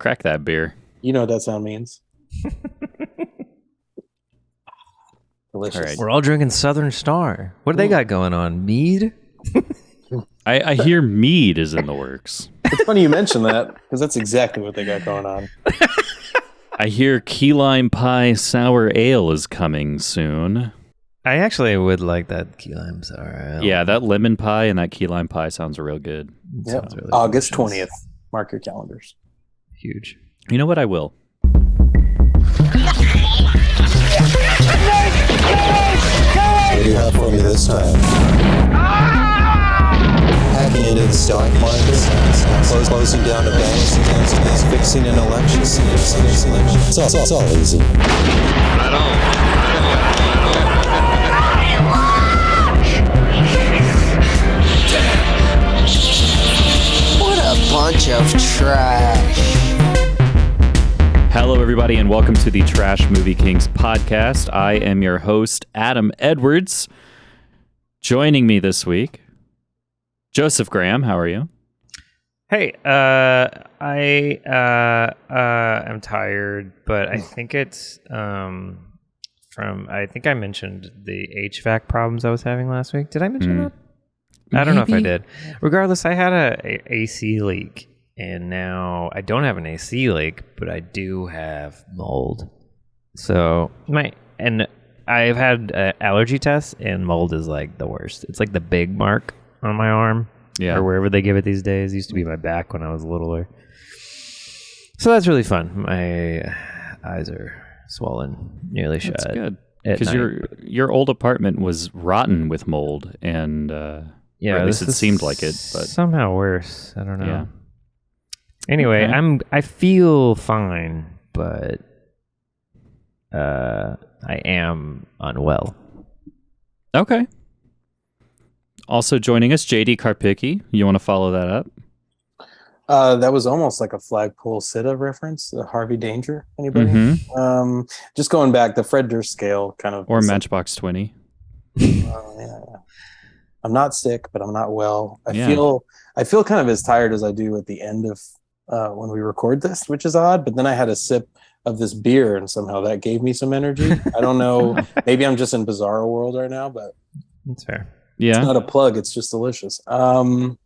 Crack that beer. You know what that sound means. Delicious. All right. We're all drinking Southern Star. What do they got going on? Mead? I hear mead is in the works. It's funny you mention that because that's exactly what they got going on. I hear key lime pie sour ale is coming soon. I actually would like that key lime sour ale. Yeah, that lemon pie and that key lime pie sounds real good. Yep. Sounds really August delicious. 20th. Mark your calendars. Huge. You know what? I will. What do you have for me this time? Hacking into the stock market, closing down a bank, fixing an election. It's all easy. What a bunch of trash. Hello, everybody, and welcome to the Trash Movie Kings podcast. I am your host, Adam Edwards. Joining me this week, Joseph Graham. How are you? Hey, I am tired, but I think it's I think I mentioned the HVAC problems I was having last week. Did I mention that? I don't know if I did. Regardless, I had a AC leak, and now I don't have an AC leak, but I do have mold. So I've had allergy tests, and mold is like the worst. It's like the big mark on my arm, or wherever they give it these days. It used to be my back when I was littler. So that's really fun. My eyes are swollen, nearly shut. That's good. Because your old apartment was rotten with mold, and or at least it seemed like it. But somehow worse. I don't know. Yeah. Anyway, Okay. I feel fine, but I am unwell. Okay. Also joining us, JD Karpicki. You want to follow that up? That was almost like a Flagpole Sitta reference, Harvey Danger. Anybody? Mm-hmm. Just going back, the Fred Durst scale kind of. Or Matchbox 20. Yeah. I'm not sick, but I'm not well. I Yeah. feel kind of as tired as I do at the end of when we record this, which is odd. But then I had a sip of this beer, and somehow that gave me some energy. I don't know. Maybe I'm just in bizarro world right now, but That's fair. Yeah. it's not a plug. It's just delicious. Shandies.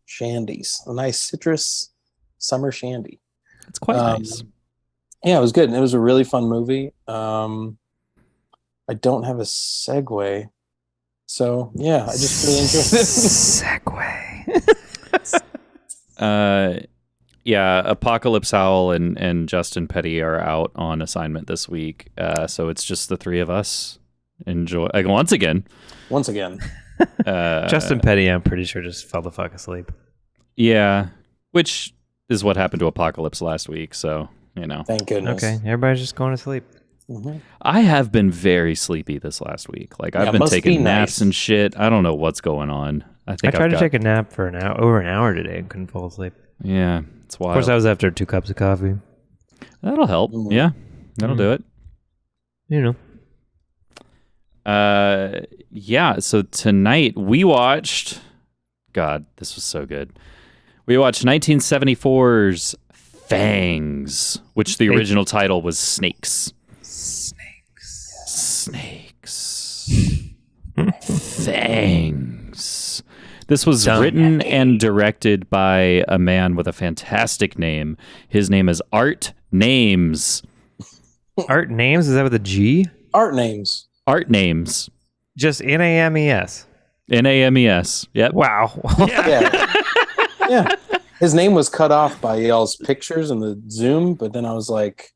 Shandies, a nice citrus summer shandy. It's quite nice. Yeah, it was good. And it was a really fun movie. I don't have a segue. So, yeah, I just really enjoyed it. Segway. Yeah, Apocalypse Owl and Justin Petty are out on assignment this week. So it's just the three of us. Enjoy once again. Justin Petty, I'm pretty sure, just fell the fuck asleep. Yeah, which is what happened to Apocalypse last week. So, Thank goodness. Okay, everybody's just going to sleep. Mm-hmm. I have been very sleepy this last week. Like I've been taking naps and shit. I don't know what's going on. I tried to take a nap for over an hour today and couldn't fall asleep. Yeah, it's wild. Of course, that was after 2 cups of coffee. That'll help. Mm-hmm. Yeah, that'll do it. You know. Yeah, so tonight we watched, God, this was so good. We watched 1974's FANGS, which the original title was Snakes. FANGS. This was written and directed by a man with a fantastic name. His name is Art Names. Art Names? Is that with a G? Art Names. Art Names. Just Names. Names. Yep. Wow. Yeah. His name was cut off by y'all's pictures in the Zoom, but then I was like,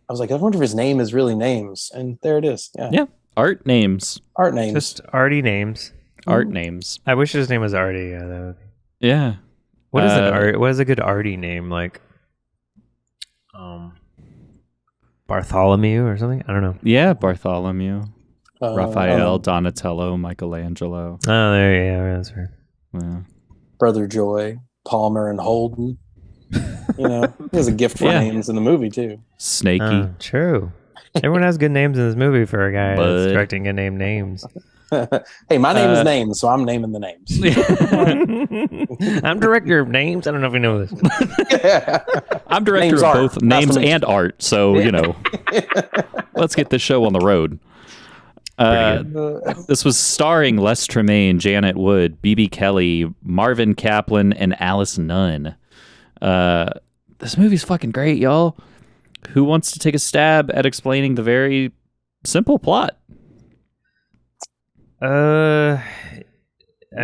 I wonder if his name is really Names, and there it is. Yeah. Art Names. Art Names. Just Artie Names. Art Names. I wish his name was Artie. Yeah. What is what is a good Artie name? Like Bartholomew or something? I don't know. Yeah, Bartholomew. Raphael, oh, Donatello, Michelangelo. Oh, there you go. That's right. Yeah. Brother Joy, Palmer, and Holden. He has a gift for names in the movie too. Snakey. True. Everyone has good names in this movie for a guy Bud. that's directing and named names. Hey, my name is Names, so I'm naming the names. I'm director of names. I don't know if you know this. I'm director Names of art, both not names to mention. and art, so let's get this show on the road. This was starring Les Tremayne, Janet Wood, B.B. Kelly, Marvin Kaplan, and Alice Nunn. This movie's fucking great, y'all. Who wants to take a stab at explaining the very simple plot? I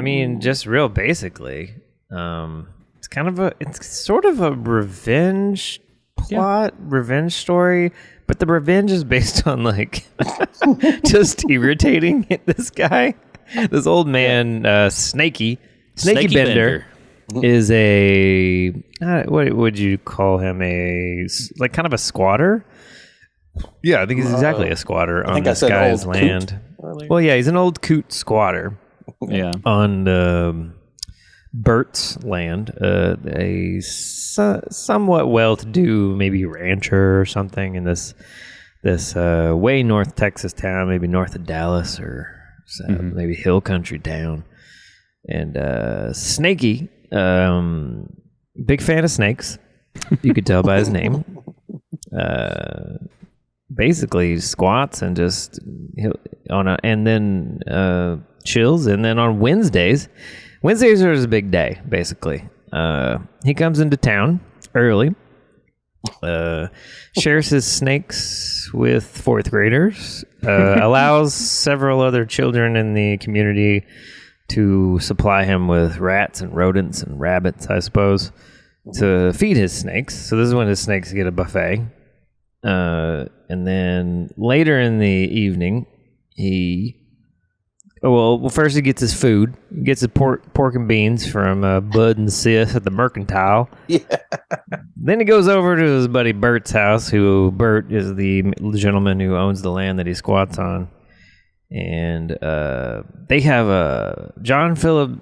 mean, just real basically, it's sort of a revenge plot, revenge story, but the revenge is based on like just irritating this guy, this old man, Snakey Bender. Is a what would you call him? Like kind of a squatter? Yeah, I think he's exactly a squatter on this guy's land. Well, yeah, he's an old coot squatter. Yeah, on Bert's land, a somewhat well-to-do, maybe rancher or something in this way north Texas town, maybe north of Dallas or maybe hill country town. And Snakey, big fan of snakes. You could tell by his name. Basically squats and just chills, and then on Wednesdays are his big day. Basically, he comes into town early, shares his snakes with fourth graders, allows several other children in the community to supply him with rats and rodents and rabbits, I suppose, to feed his snakes. So this is when his snakes get a buffet. And then later in the evening, first he gets his food. He gets his pork and beans from Bud and Sis at the Mercantile. Yeah. Then he goes over to his buddy Bert's house, Bert is the gentleman who owns the land that he squats on. And they have a John Philip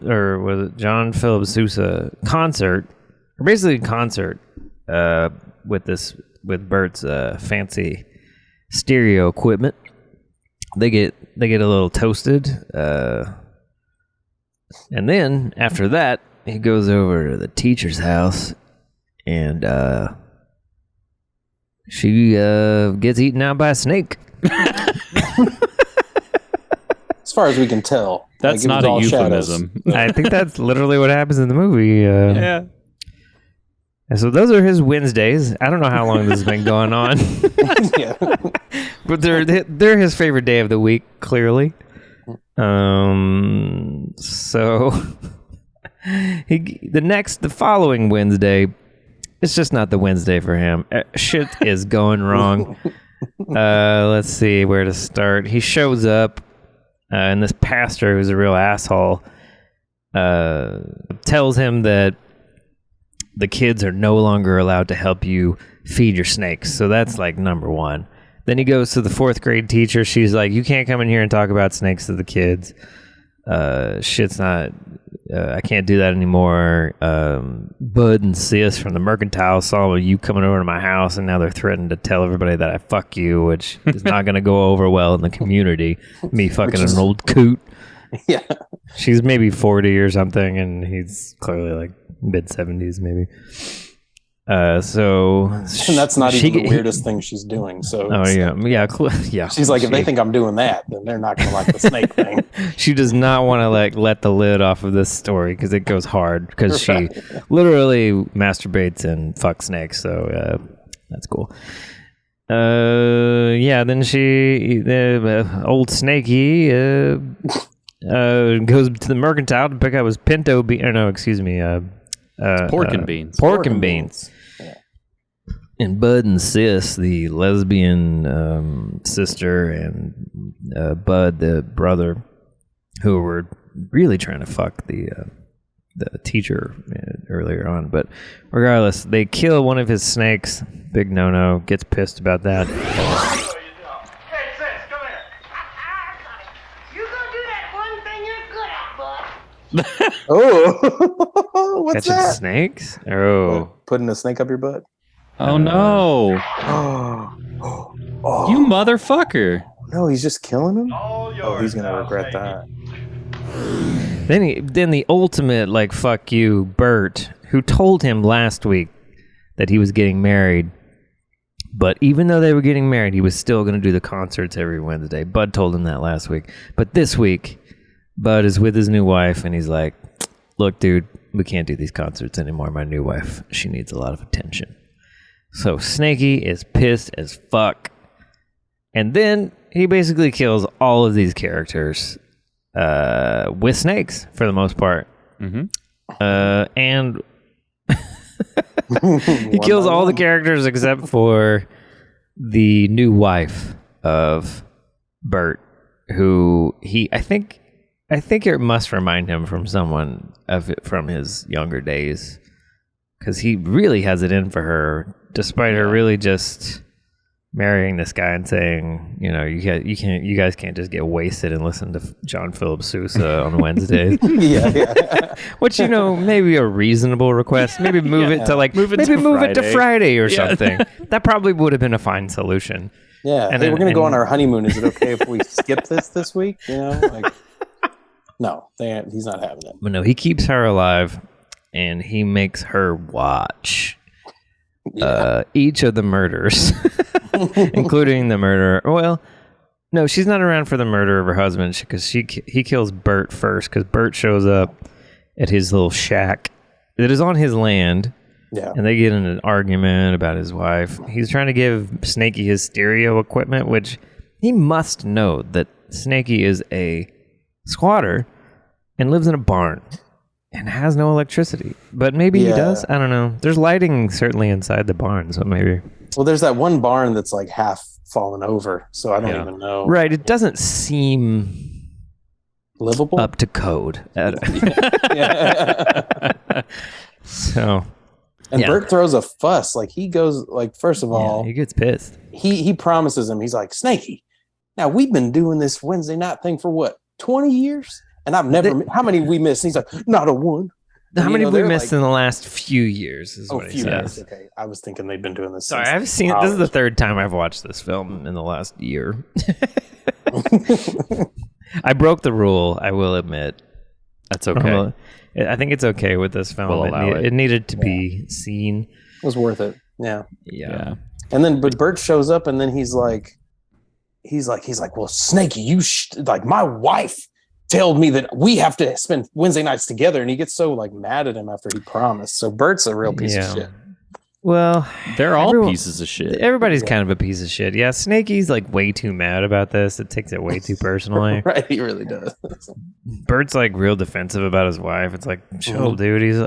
Sousa concert, or basically a concert with Bert's fancy stereo equipment. They get a little toasted, and then after that he goes over to the teacher's house, and she gets eaten out by a snake. As far as we can tell, that's not a euphemism. I think that's literally what happens in the movie. Yeah. And so those are his Wednesdays. I don't know how long this has been going on. Yeah. But they're his favorite day of the week, clearly. So the following Wednesday, it's just not the Wednesday for him. Shit is going wrong. Let's see where to start. He shows up, and this pastor, who's a real asshole, tells him that the kids are no longer allowed to help you feed your snakes. So that's like number one. Then he goes to the fourth grade teacher. She's like, you can't come in here and talk about snakes to the kids. Shit's not, I can't do that anymore. Bud and Sis from the Mercantile saw you coming over to my house, and now they're threatening to tell everybody that I fuck you, which is not going to go over well in the community. Me fucking an old coot. Yeah. She's maybe 40 or something, and he's clearly like mid-70s maybe. And that's not even the weirdest thing she's doing. So yeah. She's like, if they think I'm doing that, then they're not gonna like the snake thing. She does not want to like let the lid off of this story because it goes hard, because she literally masturbates and fucks snakes. So that's cool. Then old Snakey goes to the Mercantile to pick up his pinto pork and beans. Pork and beans. Yeah. And Bud and Sis, the lesbian sister, and Bud, the brother, who were really trying to fuck the teacher earlier on. But regardless, they kill one of his snakes. Big no-no. Gets pissed about that. Oh, what's Catching that? snakes? Oh. Putting a snake up your butt? Oh no! Oh, You motherfucker! No, he's just killing him. Oh, he's gonna regret that. Then the ultimate, like, fuck you, Bert, who told him last week that he was getting married. But even though they were getting married, he was still going to do the concerts every Wednesday. Bud told him that last week. But this week, Bud is with his new wife, and he's like, look, dude, we can't do these concerts anymore. My new wife, she needs a lot of attention. So Snakey is pissed as fuck. And then he basically kills all of these characters with snakes, for the most part. Mm-hmm. And he kills all the characters except for the new wife of Bert, who I think it must remind him from someone from his younger days, because he really has it in for her, despite her really just marrying this guy and saying, you guys can't just get wasted and listen to John Philip Sousa on Wednesdays. Yeah. Which, maybe a reasonable request. Maybe move it to move it to Friday or something. That probably would have been a fine solution. Yeah. And we're gonna go on our honeymoon. Is it okay if we skip this week? No, he's not having it. But no, he keeps her alive, and he makes her watch each of the murders, including the murder. Well, no, she's not around for the murder of her husband, because he kills Bert first, because Bert shows up at his little shack that is on his land. Yeah. And they get in an argument about his wife. He's trying to give Snakey his stereo equipment, which he must know that Snakey is a squatter and lives in a barn and has no electricity. But maybe he does. I don't know. There's lighting certainly inside the barn, so maybe. Well, there's that one barn that's like half fallen over, so I don't even know. Right. It doesn't seem livable, up to code. So. And Bert throws a fuss. Like, he goes, first of all, he gets pissed. He promises him, he's like, Snakey, now we've been doing this Wednesday night thing for what, 20 years? And I've never, how many we missed? And he's like, not a one. How many have we missed in the last few years is what he says. Years. Okay, I was thinking they've been doing this. Sorry, I've seen it. This is the third time I've watched this film in the last year. I broke the rule, I will admit. That's okay. I think it's okay with this film. We'll allow it. It needed to be seen. It was worth it. Yeah. And then, but Bert shows up, and then he's like, well, Snakey, my wife told me that we have to spend Wednesday nights together, and he gets so mad at him after he promised. So Bert's a real piece of shit. Well, they're all pieces of shit. Everybody's kind of a piece of shit. Yeah, Snakey's way too mad about this. It takes it way too personally. Right, he really does. Bert's real defensive about his wife. It's chill, dude. He's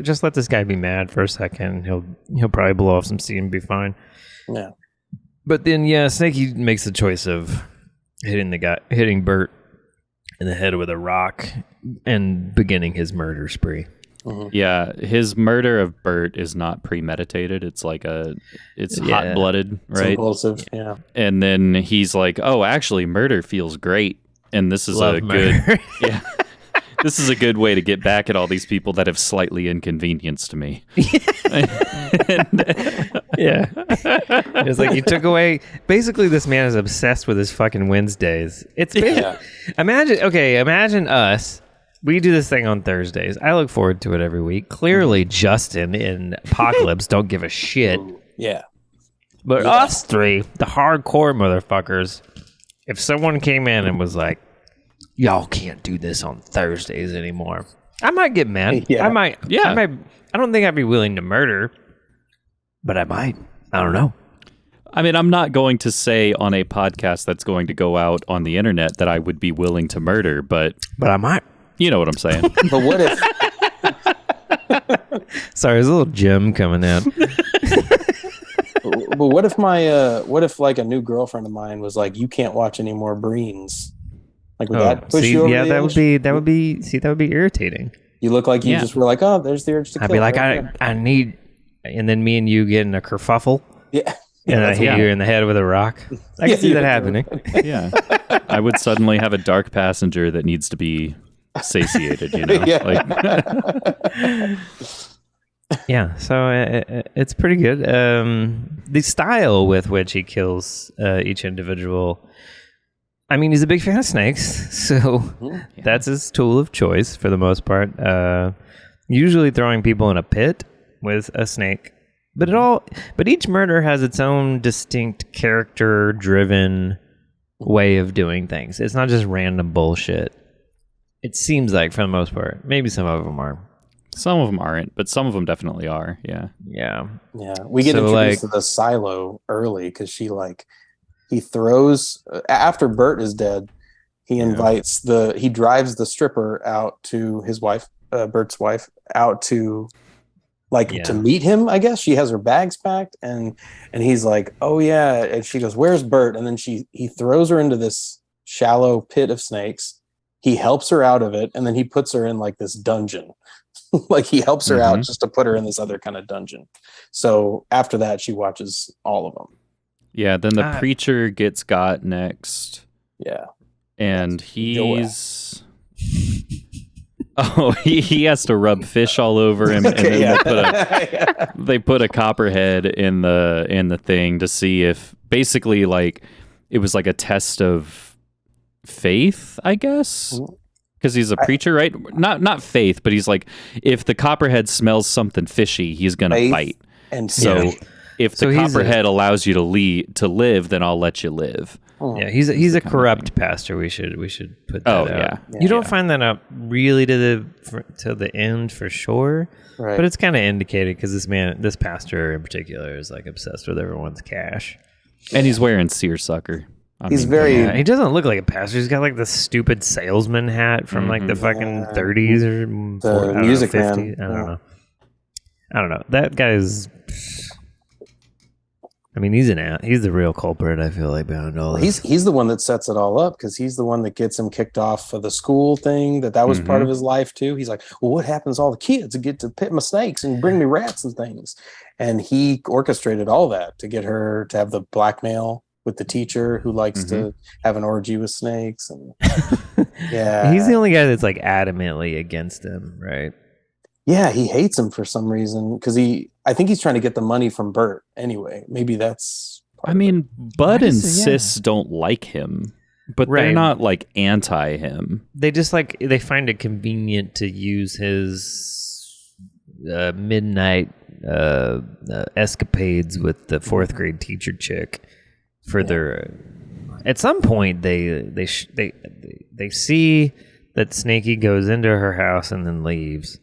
just let this guy be mad for a second. He'll probably blow off some steam and be fine. Yeah. But then Snakey makes the choice of hitting Bert in the head with a rock and beginning his murder spree. Mm-hmm. Yeah, his murder of Bert is not premeditated. It's hot-blooded, right? It's impulsive, yeah. And then he's like, "Oh, actually, murder feels great." And this is good, this is a good way to get back at all these people that have slightly inconvenienced me. It's you took away. Basically, this man is obsessed with his fucking Wednesdays. It's imagine us. We do this thing on Thursdays. I look forward to it every week. Clearly, Justin in Apocalypse don't give a shit. Yeah. But us three, the hardcore motherfuckers, if someone came in and was like, y'all can't do this on Thursdays anymore, I might get mad. Yeah. I might. I don't think I'd be willing to murder, but I might. I don't know. I mean, I'm not going to say on a podcast that's going to go out on the internet that I would be willing to murder, but I might. You know what I'm saying. But what if... Sorry, there's a little gem coming out. But what if what if a new girlfriend of mine was like, you can't watch any more Breens? Would that push you over the edge? that would be irritating. You look like you just were like, oh, there's the urge to kill. I'd be like, I need... And then me and you get in a kerfuffle. Yeah. And I hit you in the head with a rock. I can see that happening. Yeah. I would suddenly have a dark passenger that needs to be satiated, Yeah, so it's pretty good. The style with which he kills each individual I mean, he's a big fan of snakes, so that's his tool of choice for the most part. Usually throwing people in a pit with a snake. But each murder has its own distinct character-driven way of doing things. It's not just random bullshit. It seems like, for the most part. Maybe some of them are. Some of them aren't, but some of them definitely are. Yeah. Yeah. We get introduced to the silo early because he throws after Bert is dead. He invites he drives the stripper out to his wife, Bert's wife, out to to meet him. I guess she has her bags packed, and he's like, "Oh yeah," and she goes, "Where's Bert?" And then he throws her into this shallow pit of snakes. He helps her out of it, and then he puts her in like this dungeon. Like he helps her out just to put her in this other kind of dungeon. So after that, she watches all of them. Yeah. Then the preacher gets got next. Yeah. And he's... Oh, he has to rub fish all over him, and then they put a copperhead in the thing to see if basically it was like a test of faith, I guess. Because he's a preacher, right? Not faith, but he's like, if the copperhead smells something fishy, he's gonna bite. And so, if the copperhead allows you to live, then I'll let you live. Yeah, he's a corrupt pastor. We should put that out. Yeah. You don't find that out really to the end for sure, right. But it's kind of indicated because this pastor in particular is like obsessed with everyone's cash, and he's wearing seersucker. He doesn't look like a pastor. He's got like the stupid salesman hat from like the fucking 30s or the music 50s. Man. I don't know. That guy's. I mean, he's the real culprit. I feel like behind all this. He's the one that sets it all up because he's the one that gets him kicked off for the school thing. That was part of his life too. He's like, well, what happens to all the kids that get to pit my snakes and bring me rats and things? And he orchestrated all that to get her to have the blackmail with the teacher who likes to have an orgy with snakes. And he's the only guy that's like adamantly against him, right? Yeah, he hates him for some reason because I think he's trying to get the money from Bert anyway. Maybe that's. Bud and Sis don't like him, but they're not like anti him. They just they find it convenient to use his midnight escapades with the fourth grade teacher chick for their. At some point, they see that Snakey goes into her house and then leaves.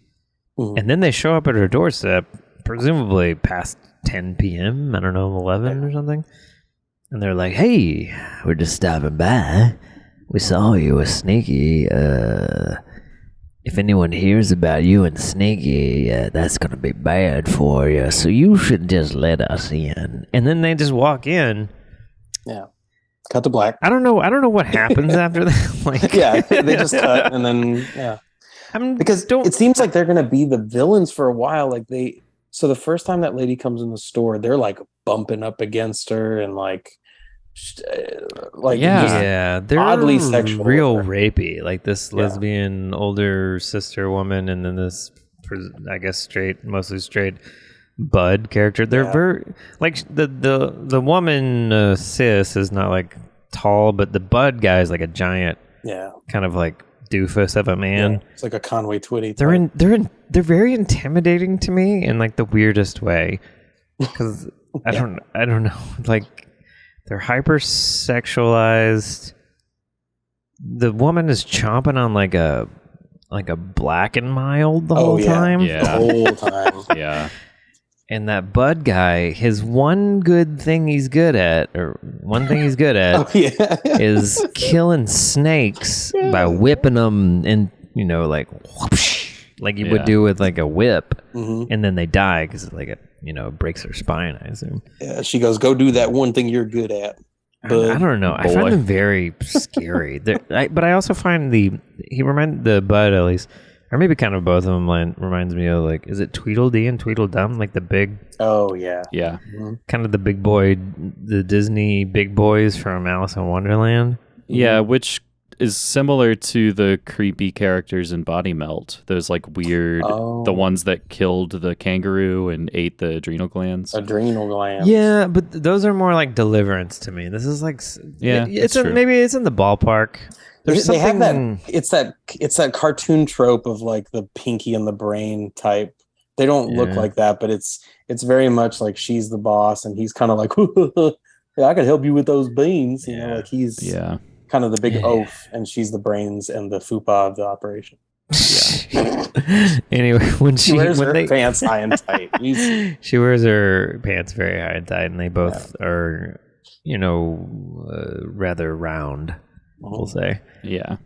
And then they show up at her doorstep, presumably past 10 p.m., I don't know, 11 or something. And they're like, hey, we're just stopping by. We saw you with Snakey. If anyone hears about you and Snakey, that's going to be bad for you. So you should just let us in. And then they just walk in. Yeah. Cut to black. I don't know what happens after that. They just cut and then, because it seems like they're going to be the villains for a while. So the first time that lady comes in the store, they're like bumping up against her and they're oddly sexual, real rapey. Like this lesbian older sister woman, and then this, I guess mostly straight Bud character. They're very like the woman Sis is not like tall, but the Bud guy is like a giant, kind of like doofus of a man. Yeah, it's like a Conway Twitty. They're very intimidating to me in like the weirdest way because I don't know, like they're hypersexualized. The woman is chomping on like a Black and Mild the whole time. The whole time. Yeah. And that Bud guy, his one thing he's good at is killing snakes by whipping them and, like, whoosh, like you would do with like a whip. And then they die because it breaks their spine, I assume. Yeah, she goes, go do that one thing you're good at. I don't know. I find them very scary. But I also find the Bud at least, or maybe kind of both of them reminds me of like, is it Tweedledee and Tweedledum? Like the big... Oh, yeah. Yeah. Kind of the big boy, the Disney big boys from Alice in Wonderland. Yeah, which is similar to the creepy characters in Body Melt. Those like weird, the ones that killed the kangaroo and ate the adrenal glands. Adrenal glands. Yeah, but those are more like Deliverance to me. This is like, maybe it's in the ballpark. There's They have something. that. It's that cartoon trope of like the Pinky and the Brain type. They don't look like that, but it's very much like she's the boss, and he's kind of like, yeah, I could help you with those beans. You know, like he's kind of the big oaf, and she's the brains and the fupa of the operation. Yeah. Anyway, when she wears her pants high and tight. She wears her pants very high and tight, and they both are, rather round. We'll say. Yeah.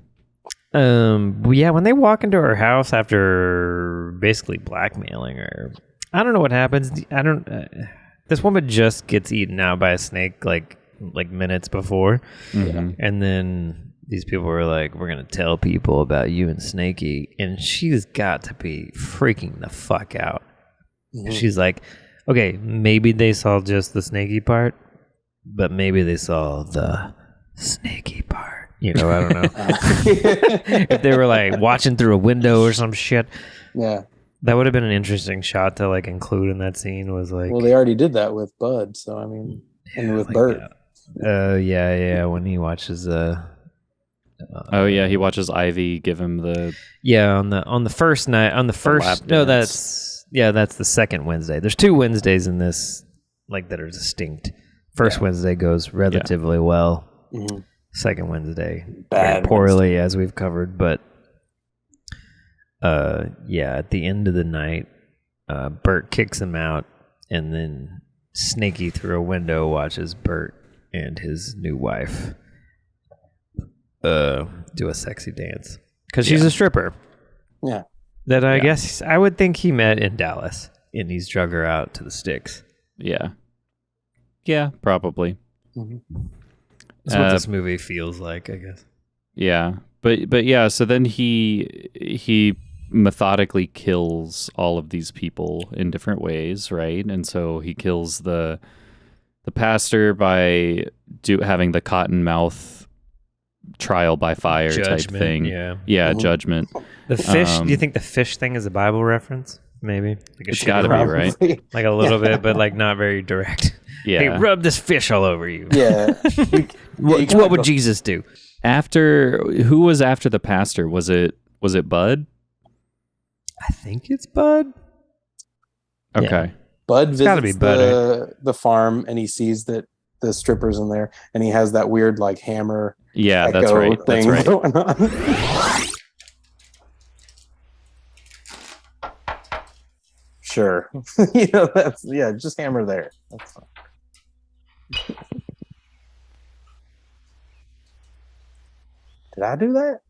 When they walk into her house after basically blackmailing her, I don't know what happens. This woman just gets eaten out by a snake like minutes before, and then these people were like, "We're gonna tell people about you and Snakey," and she's got to be freaking the fuck out. She's like, "Okay, maybe they saw just the Snakey part, but maybe they saw the Snakey part." I don't know. If they were like watching through a window or some shit. Yeah. That would have been an interesting shot to like include in that scene. Was like, well, they already did that with Bud, so I mean, and with Bert. When he watches he watches Ivy give him the on the first night that's the second Wednesday. There's 2 Wednesdays in this like that are distinct. First Wednesday goes relatively well. Mm-hmm. Second Wednesday Bad poorly, as we've covered, but at the end of the night, Bert kicks him out, and then Snakey through a window watches Bert and his new wife do a sexy dance because she's a stripper. Yeah, that I guess I would think he met in Dallas, and he's drug her out to the sticks. Yeah, probably. Mm-hmm. That's what this movie feels like, I guess. Yeah, but yeah. So then he methodically kills all of these people in different ways, right? And so he kills the pastor by having the cottonmouth trial by fire Judgment, type thing. Yeah, Judgment. The fish. Do you think the fish thing is a Bible reference? Maybe like it's got to be, right? Like a little bit, but like not very direct. Yeah. Hey, rub this fish all over you. Yeah. What would Jesus do? Who was after the pastor? Was it Bud? I think it's Bud. Okay. Yeah. Bud visits be Bud, the farm, and he sees that the stripper's in there, and he has that weird like hammer. Yeah, that's right. Thing That's right. Going on. Sure. Just hammer there. That's fine. Did I do that?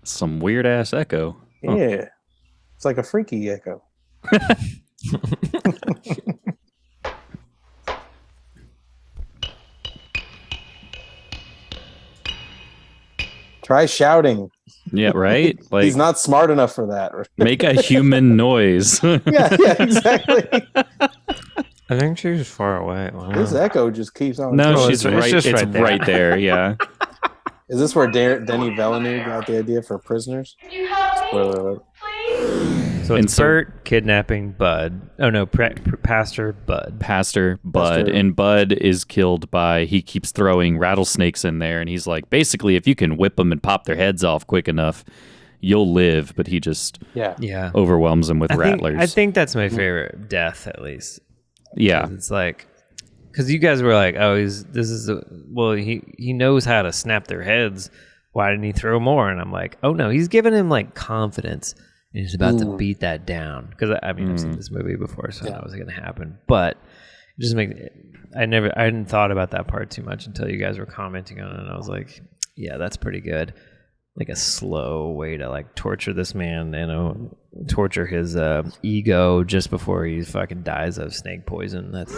Some weird ass echo. Yeah. It's like a freaky echo. Try shouting. Yeah, right? Like he's not smart enough for that. Make a human noise. yeah, exactly. I think she's far away. This echo just keeps on. No, she's right. It's right there. Yeah. Is this where Denny Villeneuve got the idea for Prisoners? Spoiler alert. So it's Bert kidnapping Bud. Oh no, Pastor Bud. Pastor Bud. And Bud is killed by, he keeps throwing rattlesnakes in there, and he's like, basically, if you can whip them and pop their heads off quick enough, you'll live. But he just overwhelms them with rattlers. I think that's my favorite death, at least. Yeah. It's like, because you guys were like, oh, he knows how to snap their heads. Why didn't he throw more? And I'm like, oh no, he's giving him like confidence. And he's about to beat that down. Because I've seen this movie before, so I know it was going to happen. But it just I hadn't thought about that part too much until you guys were commenting on it. And I was like, yeah, that's pretty good. Like a slow way to like torture this man, torture his ego just before he fucking dies of snake poison. That's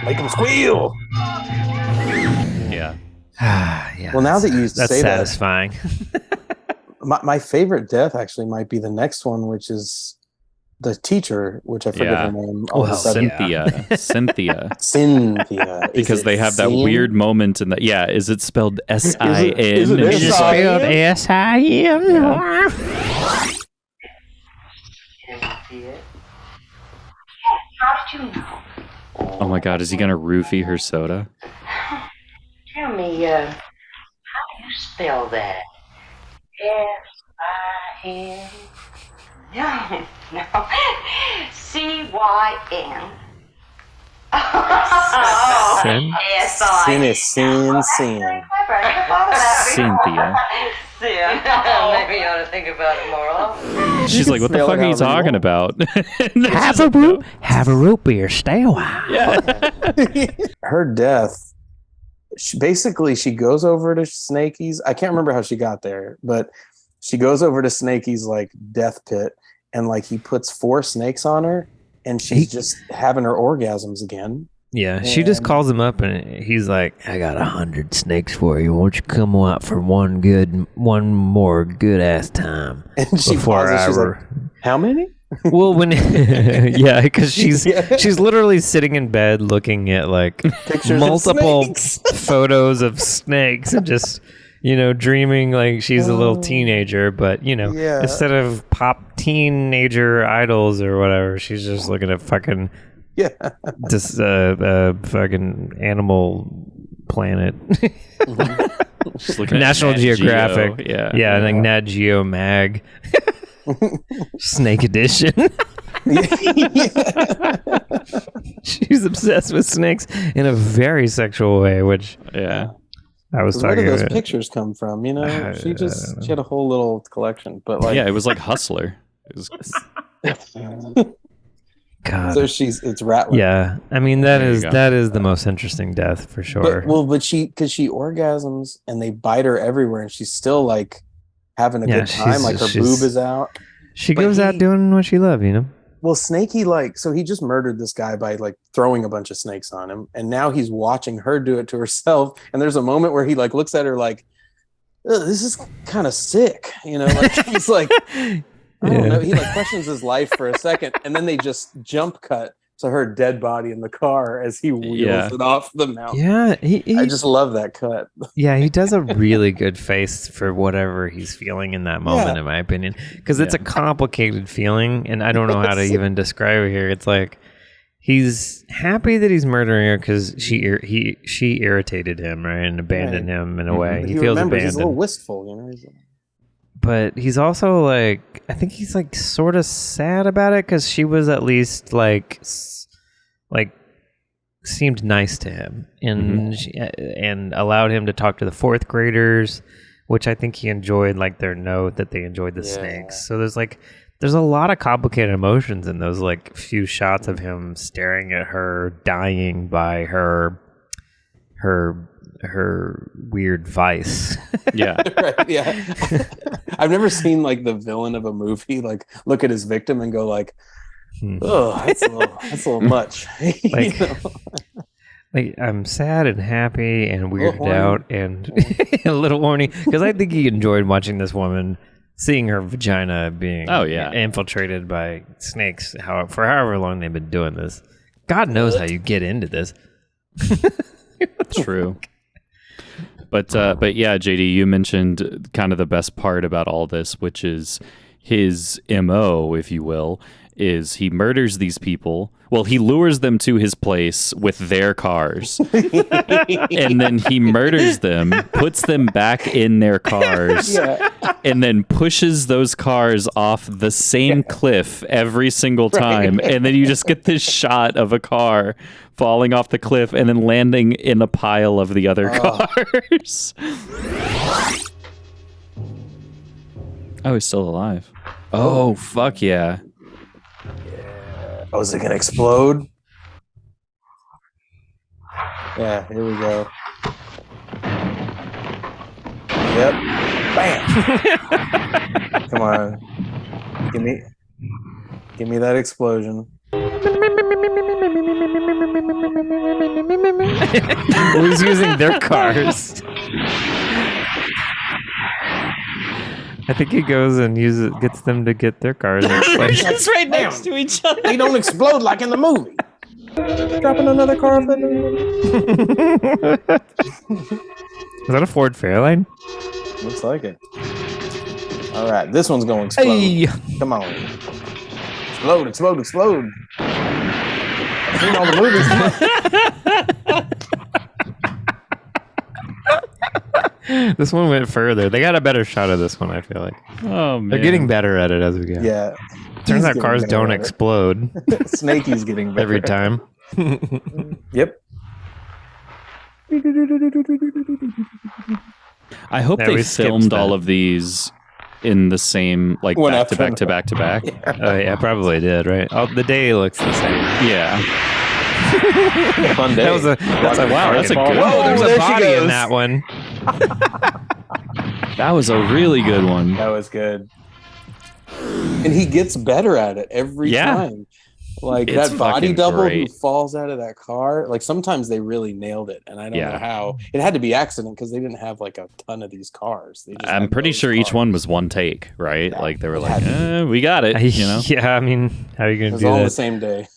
make him squeal. Yeah. yeah. Well, now that you that's say satisfying. My favorite death actually might be the next one, which is the teacher, which I forget her name. All of a sudden. Cynthia. Cynthia. Because they have that weird moment in that. Yeah, is it spelled S-I-N? Is it spelled S-I-N? How did you know? Oh my God, is he gonna roofie her soda? Tell me, how do you spell that? S-I-N? No. C-Y-N. Sin? Sin is sin. Cynthia. Maybe you ought to think about it more often. She's like, what the fuck are you talking about? Have a root beer, stay a while. Her death, she goes over to Snakey's. I can't remember how she got there, but she goes over to Snakey's like death pit, and like he puts 4 snakes on her, and she's just having her orgasms again. Yeah, she just calls him up, and he's like, I got 100 snakes for you. Won't you come out for one more good ass time? And she pauses, she's like, how many? Well, when because she's literally sitting in bed looking at like Pictures multiple of snakes. photos of snakes and just dreaming like she's a little teenager, but instead of pop teenager idols or whatever, she's just looking at fucking this fucking Animal Planet. Just looking at National Nat Geographic. Geo. Yeah, like Nat Geo Mag. Snake Edition. She's obsessed with snakes in a very sexual way, which I was talking about. Where did those about. pictures come from? She had a whole little collection, but like it was like Hustler. It was God. So it's Rattler. Yeah, I mean that is the most interesting death for sure. But she orgasms and they bite her everywhere, and she's still like having a good time. Like her boob is out. She goes out doing what she loves, Well, Snakey so he just murdered this guy by like throwing a bunch of snakes on him, and now he's watching her do it to herself. And there's a moment where he like looks at her like, "This is kind of sick," Like he's like. I don't know. He like questions his life for a second, and then they just jump cut to her dead body in the car as he wheels it off the mountain. Yeah, I just love that cut. Yeah, he does a really good face for whatever he's feeling in that moment, in my opinion, because it's a complicated feeling, and I don't know how to even describe it here. It's like he's happy that he's murdering her because she irritated him, right, and abandoned him in a way. He feels abandoned. He's a little wistful, But he's also like, I think he's like sort of sad about it because she was at least like seemed nice to him and and allowed him to talk to the 4th graders, which I think he enjoyed, like their note that they enjoyed the snakes. So there's a lot of complicated emotions in those like few shots of him staring at her dying by her weird vice. Right, yeah. I've never seen like the villain of a movie like look at his victim and go like, oh, that's a little much. Like I'm sad and happy and weirded out and a little horny because I think he enjoyed watching this woman, seeing her vagina being infiltrated by snakes for however long they've been doing this. God knows how you get into this. True. But yeah, JD, you mentioned kind of the best part about all this, which is his MO, if you will, is he murders these people. Well, he lures them to his place with their cars. And then he murders them, puts them back in their cars, and then pushes those cars off the same cliff every single time. Right. And then you just get this shot of a car falling off the cliff and then landing in a pile of the other cars. Oh, he's still alive. Oh, fuck yeah. Oh, is it going to explode? Yeah, here we go. Yep. Bam! Come on. Give me that explosion. Who's using their cars? I think he goes and gets them to get their cars replaced. It's right next to each other. They don't explode like in the movie. Dropping another car off in the movie. Is that a Ford Fairlane? Looks like it. All right, this one's going to explode. Hey! Come on. Explode, explode, explode. I've seen all the movies. This one went further. They got a better shot of this one, I feel like. Oh man, They're getting better at it as we go. Yeah. Turns out He's cars getting don't better at it. explode Snakey's getting better. every time. Yep. I hope Yeah, they we skipped filmed all that. of these in the same, like One back to after back to back to back. Oh yeah, probably did, right? Oh, the day looks the same. Yeah. Fun day. That's a Wow, that's a fucking- good Whoa, one. there's There a she body in goes. that one. That was a really good one. That was good. And he gets better at it every Yeah. time. Like It's that body fucking double great. who falls out of that car. Like sometimes they really nailed it. And I don't Yeah. know how. It had to be accident because they didn't have like a ton of these cars. They just I'm had pretty those sure each cars. one was one take, right? Yeah, Like they were it like, had to we got it, you know? Yeah, I mean, how are you It gonna was do all the that? same day.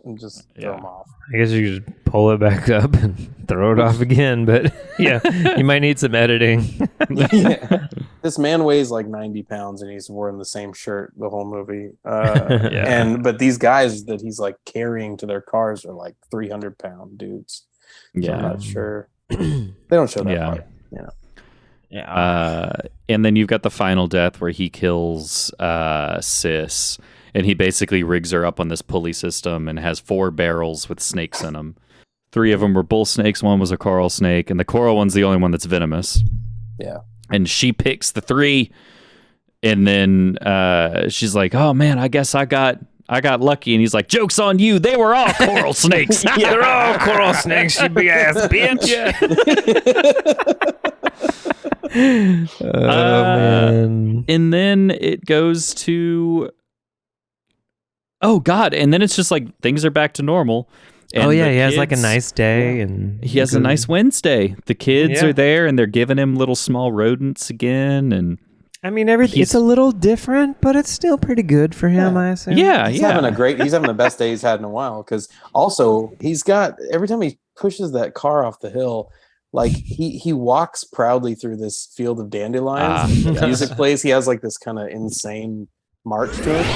And just throw Yeah. them off. I guess you could just pull it back up and throw it off again, but yeah, you might need some editing. Yeah. This man weighs like 90 pounds and he's wearing the same shirt the whole movie. But these guys that he's like carrying to their cars are like 300-pound dudes. So I'm Yeah. not sure. They don't show that Yeah. part. And then you've got the final death where he kills Sis, and he basically rigs her up on this pulley system and has 4 barrels with snakes in them. 3 of them were bull snakes, 1 was a coral snake, and the coral one's the only one that's venomous. Yeah. And she picks the 3, and then she's like, "Oh man, I guess I got lucky." And he's like, "Joke's on you! They were all coral snakes. They're all coral snakes, you big ass bitch." Man. And then it goes to, oh god! And then it's just like things are back to normal. And Oh yeah, the he has like a kids- nice day, and He has a nice Wednesday. The kids Yeah. are there, and they're giving him little small rodents again, and I mean, everything. He's- It's a little different, but it's still pretty good for him. I assume. yeah, He's yeah. having the best day he's had in a while. Because also he's got, every time he pushes that car off the hill, like he walks proudly through this field of dandelions. The music plays. He has like this kind of insane march to it.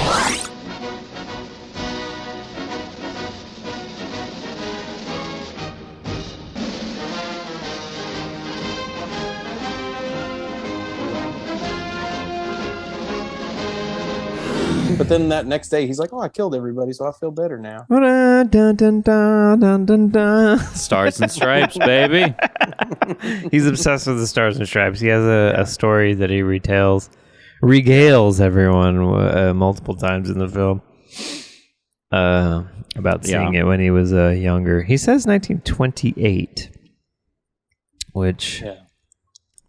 But then that next day, he's like, "Oh, I killed everybody, so I feel better now." Dun, dun, dun, dun, dun, dun. Stars and Stripes, baby. He's obsessed with the Stars and Stripes. He has a story that he regales everyone multiple times in the film about seeing it when he was younger. He says 1928, which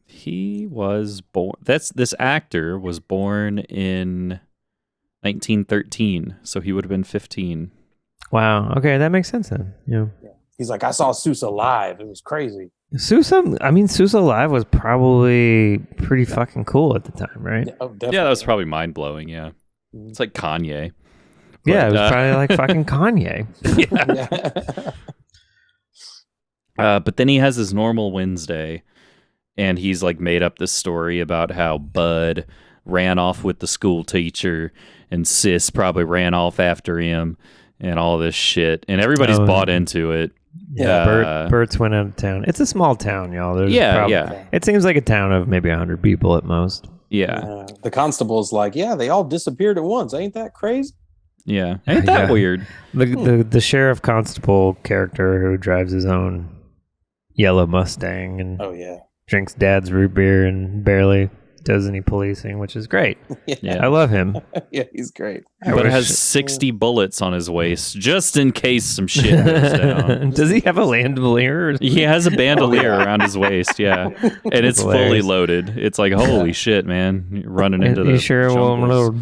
He was born. This actor was born in 1913, so he would have been 15. wow. Okay, that makes sense then. Yeah. He's like, "I saw Sousa live. It was crazy." Sousa Live was probably pretty fucking cool at the time, right? Oh, definitely. Yeah, that was probably mind blowing. Yeah, it's like Kanye. Yeah, it But, was probably like fucking Kanye. But then he has his normal Wednesday, and he's like made up this story about how Bud ran off with the school teacher, and Sis probably ran off after him, and all this shit, and everybody's bought into it. Yeah, Bert's went out of town. It's a small town, y'all. There's Yeah. It seems like a town of maybe 100 people at most. Yeah, The constable's like, "Yeah, they all disappeared at once. Ain't that crazy?" yeah. Ain't that Yeah. weird? The sheriff constable character who drives his own yellow Mustang and Oh yeah. drinks dad's root beer and barely does any policing, which is great. Yeah. I love him. Yeah, he's great. But it has 60 bullets on his waist, just in case some shit goes down. Does he have a bandolier? He has a bandolier around his waist, yeah, and it's fully hilarious. loaded. It's like, holy shit, man! You're running into the You sure want jungles.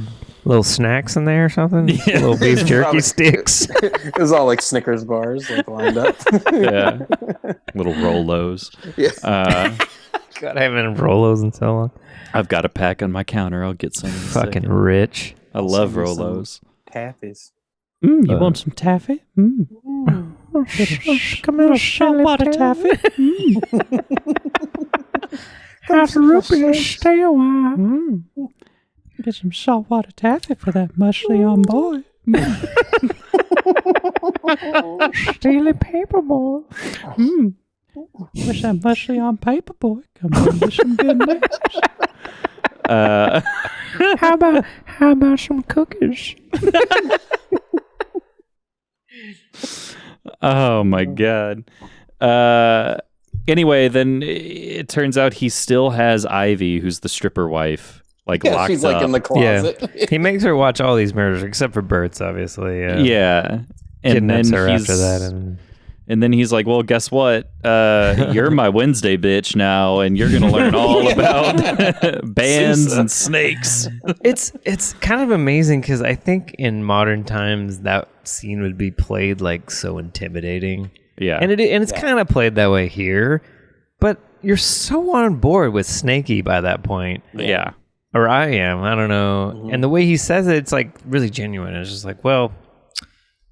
little snacks in there or something? Yeah. Little beef jerky Probably. sticks. It was all like Snickers bars, like lined up. Yeah, little Rolos. Yeah. God, I haven't had Rolos in so long. I've got a pack on my counter. I'll get some. in a Fucking second. rich. I love Send me some Rolos. Taffies. You want some taffy? Come out, saltwater taffy. Have some rupee and stay a while. Get some saltwater taffy for that muscly on boy. Steely paper boy. Wish that muscly on paper boy come on with some good news. How about some cookies? Oh my god. Anyway, then it turns out he still has Ivy, who's the stripper wife, like Yeah, locked she's up. like in the closet. He makes her watch all these murders, except for Bert's, obviously. Yeah. And then Kidnaps her he's after that. and then he's like, well, guess what? You're my Wednesday bitch now, and you're going to learn all about bands Sousa. and snakes. It's kind of amazing because I think in modern times that scene would be played like so intimidating. Yeah. And it's kind of played that way here, but you're so on board with Snakey by that point. Yeah. Or I am. I don't know. And the way he says it, it's like really genuine. It's just like, well,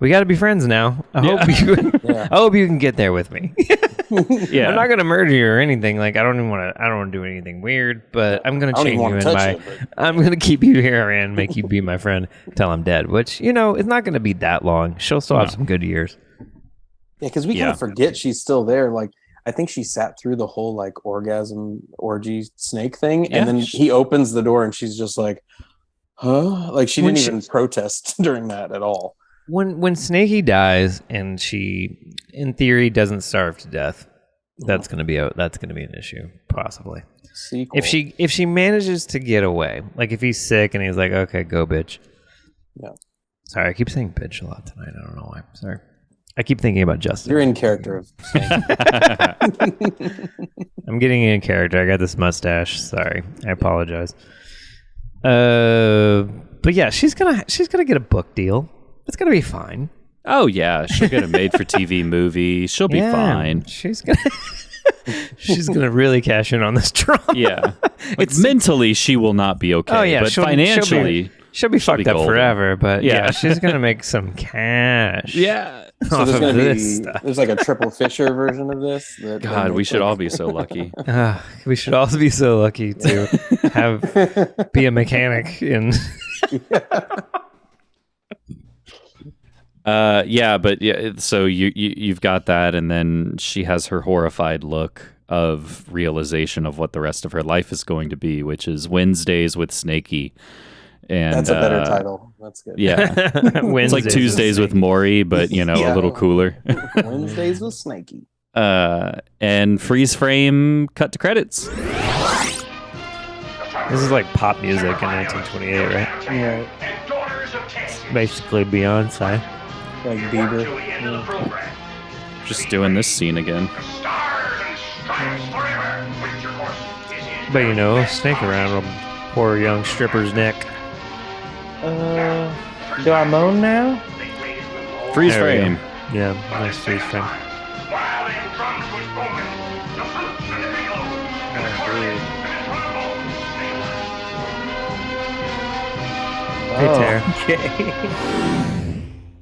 we got to be friends now. I hope you can get there with me. Yeah. I'm not gonna murder you or anything. Like I don't want to do anything weird. But I'm gonna change you in my. I'm gonna keep you here and make you be my friend till I'm dead. Which it's not gonna be that long. She'll still have some good years. Yeah, because we kind of forget she's still there. Like, I think she sat through the whole like orgasm orgy snake thing, and then he opens the door and she's just like, huh? Like she didn't even protest during that at all. When Snakey dies and she, in theory, doesn't starve to death, that's gonna be an issue possibly. Sequel. If she manages to get away, like if he's sick and he's like, okay, go bitch. Yeah. Sorry, I keep saying bitch a lot tonight. I don't know why. Sorry. I keep thinking about Justin. You're in character of Snake. I'm getting in character. I got this mustache. Sorry. I apologize. But yeah, she's gonna get a book deal. It's gonna be fine. Oh yeah, she'll get a made-for-TV movie. She'll be fine. She's gonna really cash in on this drama. Yeah, it's mentally she will not be okay. Oh yeah, but financially she'll be fucked up golden. forever. But Yeah. yeah, she's gonna make some cash. Yeah. So there's off going of to this be stuff. there's like a triple Fisher version of this. God, we should all be so lucky. We should all be so lucky to be a mechanic in. So you've got that, and then she has her horrified look of realization of what the rest of her life is going to be, which is Wednesdays with Snakey. And That's a better title. That's good. Yeah. It's like Tuesdays with Maury, but a little cooler. Wednesdays with Snakey. And freeze frame cut to credits. This is like pop music in 1928, right? Yeah. Basically Beyonce. Like Bieber. Just doing this scene again. But snake around a poor young stripper's neck. Do I moan now? Freeze There we go. frame. Yeah, nice freeze frame. Hey, Tara.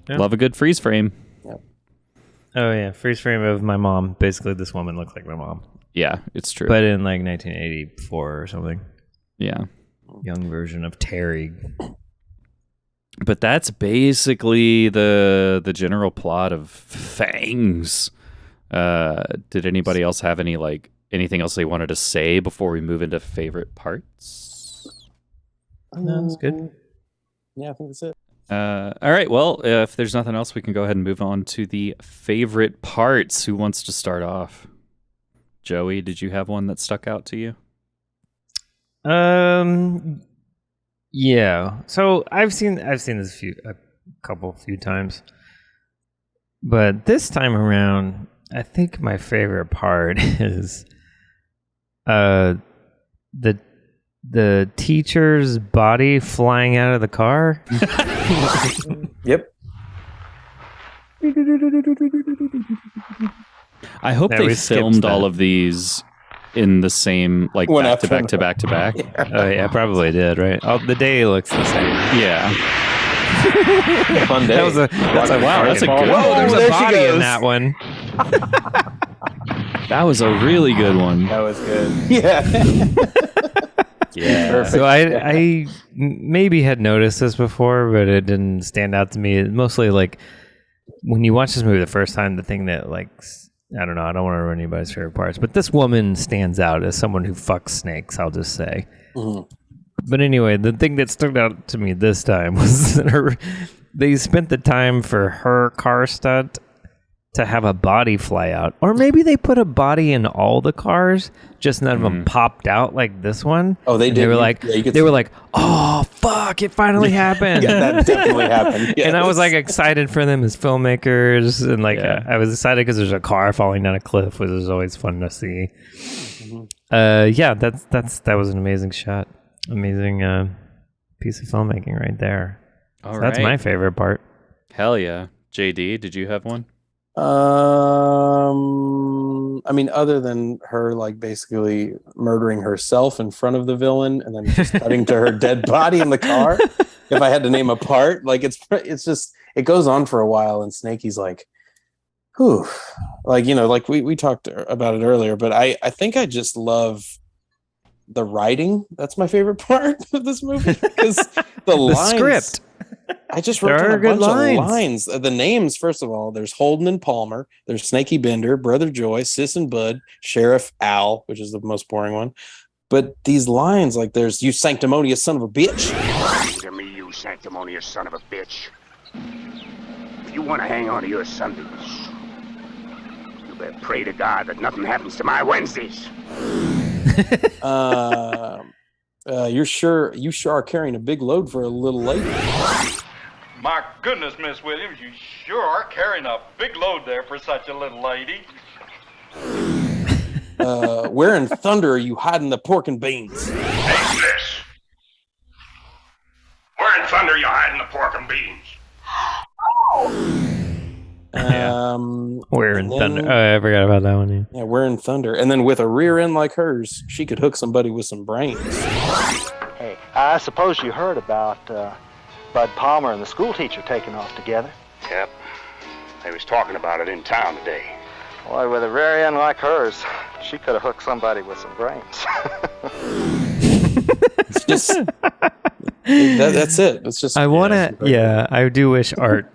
Yeah. Love a good freeze frame. Oh yeah, freeze frame of my mom. Basically, this woman looks like my mom, Yeah, it's true. but in like 1984 or something. yeah. Young version of Terry. But that's basically the general plot of Fangs. Did anybody else have anything else they wanted to say before we move into favorite parts? No, that's good. Yeah, I think that's it. All right. Well, if there's nothing else, we can go ahead and move on to the favorite parts. Who wants to start off? Joey, did you have one that stuck out to you? Yeah. So I've seen this a few times, but this time around, I think my favorite part is the teacher's body flying out of the car. Yep. I hope Yeah, they we skipped filmed that. all of these in the same, like, One back to after back to back to back. Oh yeah, probably did. Right. Oh, the day looks the same. Yeah. Fun day. That's a wow, that's a good Whoa, there's there a she body in goes. that one. That was a really good one. That was good. Yeah. Yeah. Perfect. So I maybe had noticed this before, but it didn't stand out to me. Mostly like when you watch this movie the first time, the thing that like, I don't know, I don't want to ruin anybody's favorite parts, but this woman stands out as someone who fucks snakes, I'll just say. Mm-hmm. But anyway, the thing that stood out to me this time was that they spent the time for her car stunt to have a body fly out. Or maybe they put a body in all the cars, just none of them popped out like this one. Oh, they And did. They were like, Yeah, you could they see- were like, oh, fuck, it finally happened. Yeah, that definitely happened. Yes. And I was like excited for them as filmmakers, and like Yeah. I was excited because there's a car falling down a cliff, which is always fun to see. Yeah, that was an amazing shot, amazing piece of filmmaking right there. All So right. that's my favorite part. Hell yeah. JD, did you have one? I mean, other than her like basically murdering herself in front of the villain and then just cutting to her dead body in the car. If I had to name a part, like it's just, it goes on for a while, and Snakey's like, whew, like, you know, like we talked about it earlier, but I think I just love the writing. That's my favorite part of this movie, because the lines, script. I just There wrote down are a good bunch lines. of lines. The names, first of all, there's Holden and Palmer, there's Snakey Bender, Brother Joy, Sis and Bud, Sheriff Al, which is the most boring one. But these lines, like there's "you sanctimonious son of a bitch." Listen to me, you sanctimonious son of a bitch. If you want to hang on to your Sundays, you better pray to God that nothing happens to my Wednesdays. You sure are carrying a big load for a little lady. My goodness, Miss Williams, you sure are carrying a big load there for such a little lady. Where in thunder are you hiding the pork and beans? Hey, sis. Where in thunder are you hiding the pork and beans? We're in and thunder. then- Oh, I forgot about that one. Yeah. Yeah, we're in thunder. And then with a rear end like hers, she could hook somebody with some brains. Hey, I suppose you heard about Bud Palmer and the schoolteacher taking off together. Yep. They was talking about it in town today. Boy, with a rear end like hers, she could have hooked somebody with some brains. It's just that's it. It's just I want to. Yeah, I do wish Art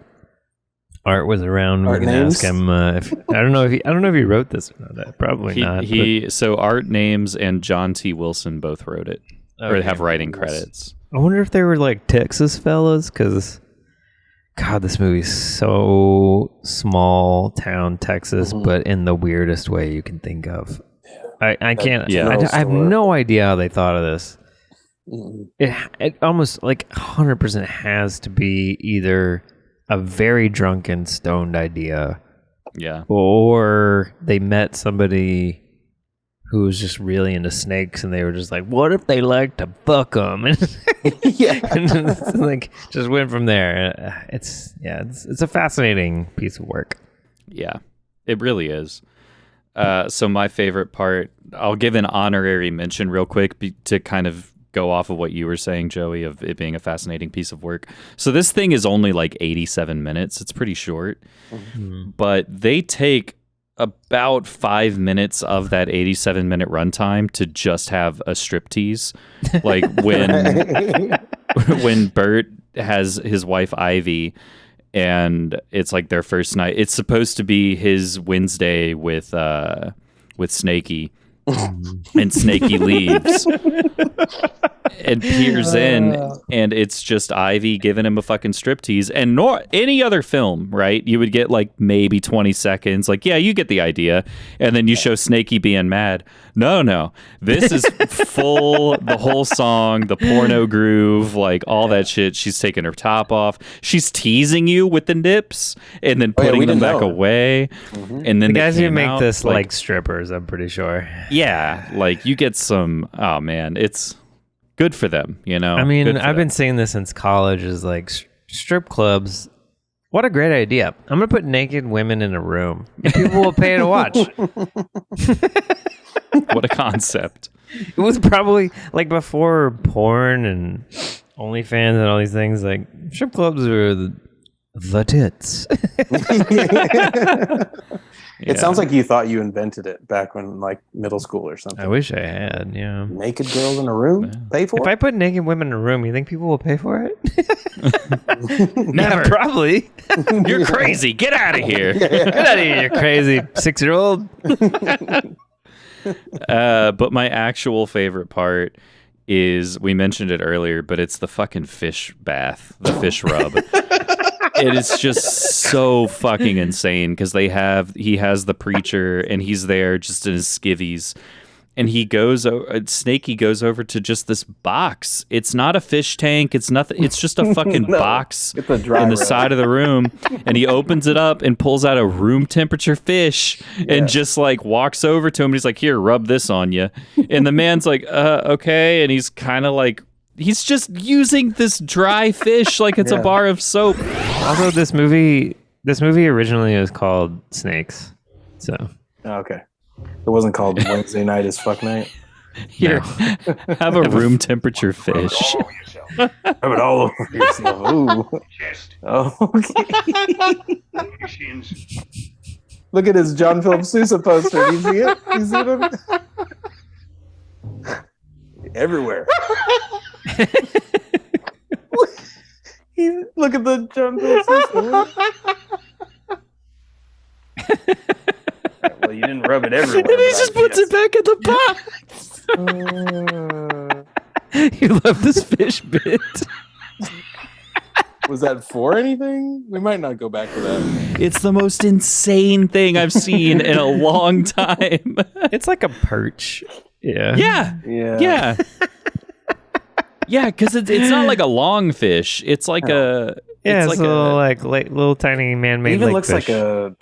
was around. Art We can names? ask him. If I don't know if he wrote this or not. Probably not. So Art Names and John T. Wilson both wrote it, or Okay. have writing credits. I wonder if they were like Texas fellas, because God, this movie's so small town Texas, but in the weirdest way you can think of. I can't. Yeah. I have no idea how they thought of this. Mm-mm. It almost like 100% has to be either a very drunken, stoned idea, Yeah. or they met somebody who was just really into snakes, and they were just like, "What if they like to fuck them?" And Yeah. and like just went from there. It's a fascinating piece of work. Yeah, it really is. So my favorite part, I'll give an honorary mention real quick to kind of go off of what you were saying, Joey, of it being a fascinating piece of work. So this thing is only like 87 minutes. It's pretty short, but they take about 5 minutes of that 87-minute runtime to just have a striptease. Like when Bert has his wife Ivy, and it's like their first night. It's supposed to be his Wednesday with Snakey, and Snakey leaves and peers in, and it's just Ivy giving him a fucking striptease. And any other film, right? You would get like maybe 20 seconds, like, yeah, you get the idea, and then you show Snakey being mad. No, this is full, the whole song, the porno groove, like all that shit. She's taking her top off. She's teasing you with the nips and then putting them back away. And then The guys they who came make out, this like strippers, I'm pretty sure. yeah, like you get some. Oh man, it's good for them. You know. I mean, Good for I've them. been saying this since college. Is like strip clubs. What a great idea! I'm gonna put naked women in a room, and people will pay to watch. What a concept. It was probably like before porn and OnlyFans and all these things. Like strip clubs are the tits. It sounds like you thought you invented it back when like middle school or something. I wish I had. Yeah. Naked girls in a room, pay for If it. I put naked women in a room, you think people will pay for it? Never. Yeah, probably. You're crazy. Get out of here. Get out of here, you crazy 6-year-old. But my actual favorite part is, we mentioned it earlier, but it's the fucking fish bath, the fish rub. It is just so fucking insane because he has the preacher and he's there just in his skivvies, and Snakey goes over to just this box. It's not a fish tank. It's nothing. It's just a fucking box it's a dry in the rub. side of the room, and he opens it up and pulls out a room temperature fish and just like walks over to him. And he's like, "Here, rub this on you." And the man's like, "Okay," and he's kind of like, he's just using this dry fish like it's a bar of soap. Also, this movie originally was called Snakes. So Okay. It wasn't called Wednesday Night is Fuck Night. Here, have a room temperature fish. Have it all over yourself. Ooh. Chest. Oh, okay. Your shins. Look at his John Philip Sousa poster. Do you see it? You see it? Everywhere. Look at the John Philip Sousa. Well, you didn't rub it everywhere. And he just puts it back in the box. you love this fish bit. Was that for anything? We might not go back to that. It's the most insane thing I've seen in a long time. It's like a perch. Yeah. Yeah. Yeah, because it's not like a long fish. It's like it's like a little tiny man-made. It even lake looks fish.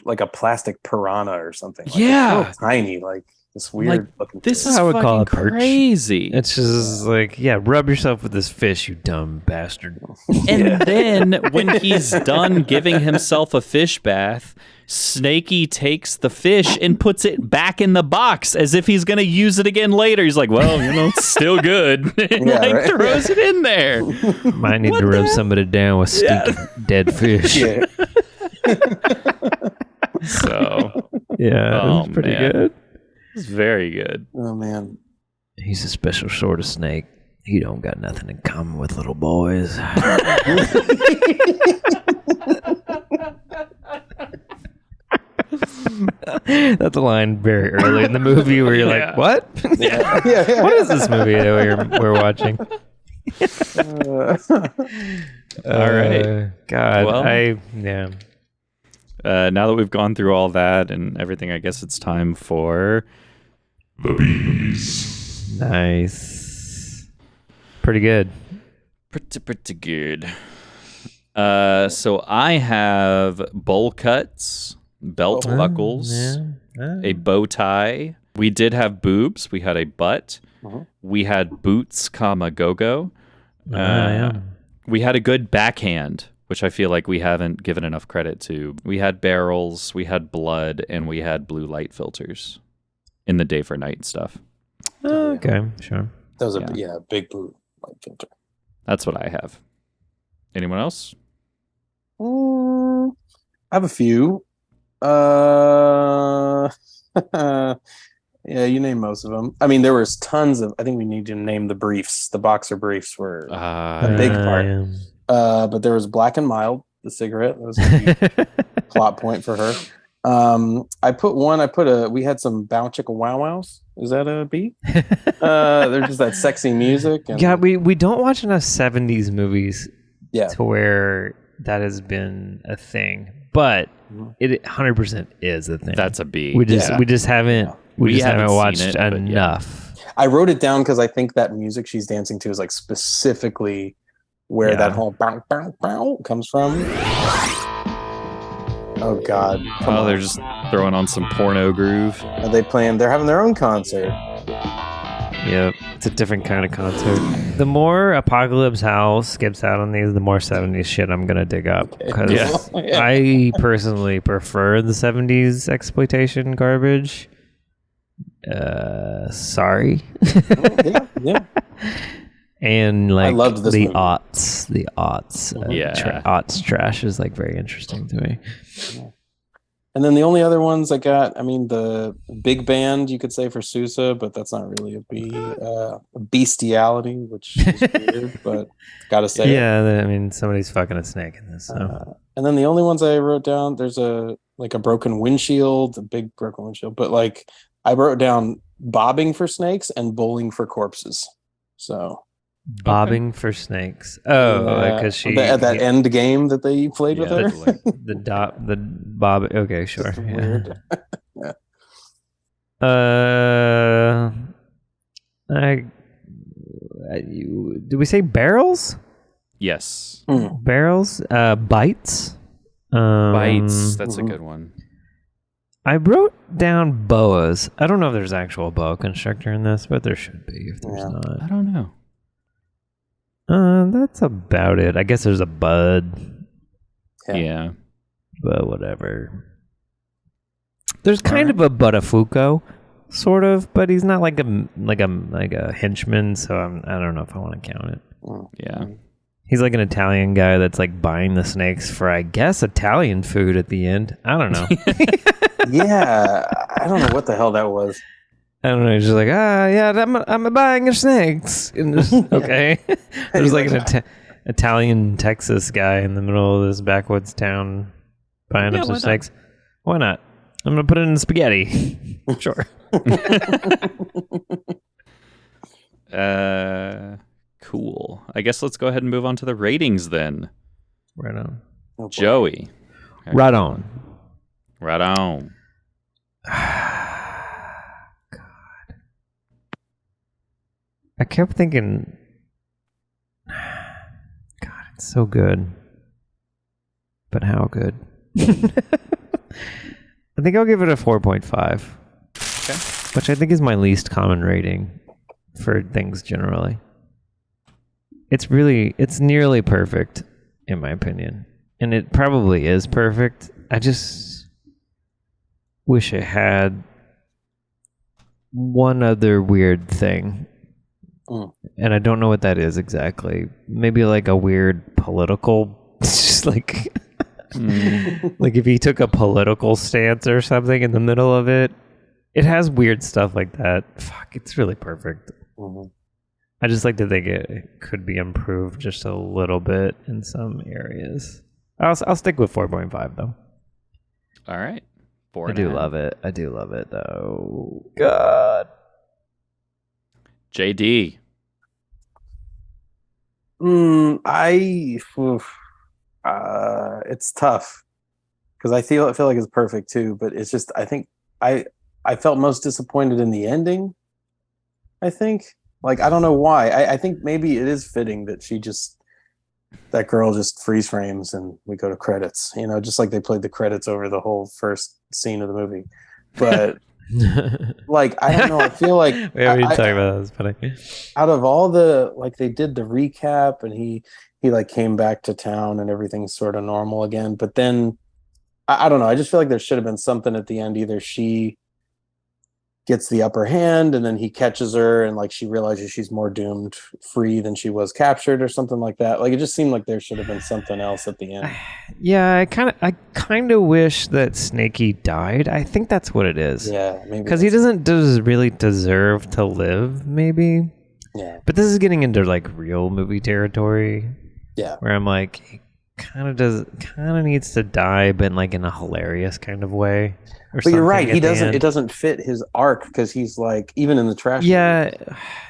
like a plastic piranha or something. Like Yeah. it's so tiny, like this weird looking. This fish. is I would call fucking it perch. crazy. It's just like, rub yourself with this fish, you dumb bastard. And then when he's done giving himself a fish bath, Snakey takes the fish and puts it back in the box as if he's going to use it again later. He's like, well, it's still good. And throws it in there. Might need to rub somebody down with stinking dead fish. Yeah. So, Yeah, Oh, it was pretty man. good. it's very good. Oh man. He's a special sort of snake. He don't got nothing in common with little boys. That's a line very early in the movie where you're like, what? Yeah. What is this movie that we're watching? All right. God. Well- Yeah. Now that we've gone through all that and everything, I guess it's time for Nice. Pretty good. pretty good. So I have bowl cuts, belt buckles, a bow tie. We did have boobs. We had a butt. We had boots, go-go. We had a good backhand, which I feel like we haven't given enough credit to. We had barrels, we had blood, and we had blue light filters in the day for night stuff. Okay, sure. That was a big blue light filter. That's what I have. Anyone else? I have a few. Yeah, you named most of them. I mean, there was tons of. I think we need to name the briefs. The boxer briefs were a big part. But there was Black and Mild, the cigarette. That was a big plot point for her. We had some Bow Chicka Wow Wows. Is that a beat? There's just that sexy music. And, Yeah, we don't watch enough 70s movies yeah. to where that has been a thing. But it 100% is a thing. That's a beat. We just haven't haven't watched seen it, but enough. I wrote it down because I think that music she's dancing to is like specifically where that whole bow, bow, bow comes from. Oh God! They're just throwing on some porno groove. Are they playing? They're having their own concert. Yep, it's a different kind of concert. The more Apocalypse Howl skips out on these, the more 70s shit I'm gonna dig up because I personally prefer the 70s exploitation garbage. Sorry. Yeah. And like I loved this the movie. aughts. Aughts trash is like very interesting to me. And then the only other ones I got, I mean, the big band you could say for Sousa, but that's not really a bestiality, which is weird, but gotta say. Yeah, I mean, somebody's fucking a snake in this. So. And then the only ones I wrote down, there's a broken windshield, a big broken windshield, but like I wrote down bobbing for snakes and bowling for corpses. So. Bobbing for snakes. Oh, because she at that end game that they played with her. the bob. Okay, sure. Weird. Do we say barrels? Yes. Barrels. Bites. Bites. That's a good one. I wrote down boas. I don't know if there's actual boa constrictor in this, but there should be if there's not. I don't know. That's about it. I guess there's a bud. Yeah. But whatever. There's kind of a Buttafuoco, sort of, but he's not like a henchman, so I don't know if I want to count it. Yeah. He's like an Italian guy that's like buying the snakes for, I guess, Italian food at the end. I don't know. Yeah, I don't know what the hell that was. I don't know. He's just like, I'm buying your snakes. And just, okay. There's like an Italian Texas guy in the middle of this backwoods town buying up some snakes. Why not? I'm going to put it in spaghetti. Sure. Cool. I guess let's go ahead and move on to the ratings then. Right on. Joey. Okay. Right on. Right on. I kept thinking, God, it's so good. But how good? I think I'll give it a 4.5. Okay. Which I think is my least common rating for things generally. It's nearly perfect, in my opinion. And it probably is perfect. I just wish it had one other weird thing. And I don't know what that is exactly. Maybe like a weird political, just like, like if he took a political stance or something in the middle of it. It has weird stuff like that. Fuck, it's really perfect. I just like to think it could be improved just a little bit in some areas. I'll stick with 4.5 though. All right. I do love it. I do love it though. God. JD. It's tough because I feel like it's perfect too, but it's just I think I felt most disappointed in the ending. I think like I don't know why. I think maybe it is fitting that that girl just freeze frames and we go to credits. You know, just like they played the credits over the whole first scene of the movie, but. Like I don't know. I feel like we haven't even talked about this, but out of all the like they did the recap and he like came back to town and everything's sort of normal again. But then I don't know. I just feel like there should have been something at the end. Either she gets the upper hand and then he catches her and like she realizes she's more doomed free than she was captured or something like that. Like it just seemed like there should have been something else at the end. Yeah, I kind of wish that Snakey died. I think that's what it is. Yeah, maybe because he doesn't really deserve to live. Maybe. Yeah. But this is getting into like real movie territory. Yeah. Where I'm like, he kind of needs to die, but like in a hilarious kind of way. But you're right. It doesn't fit his arc because he's like, even in the trash. Yeah.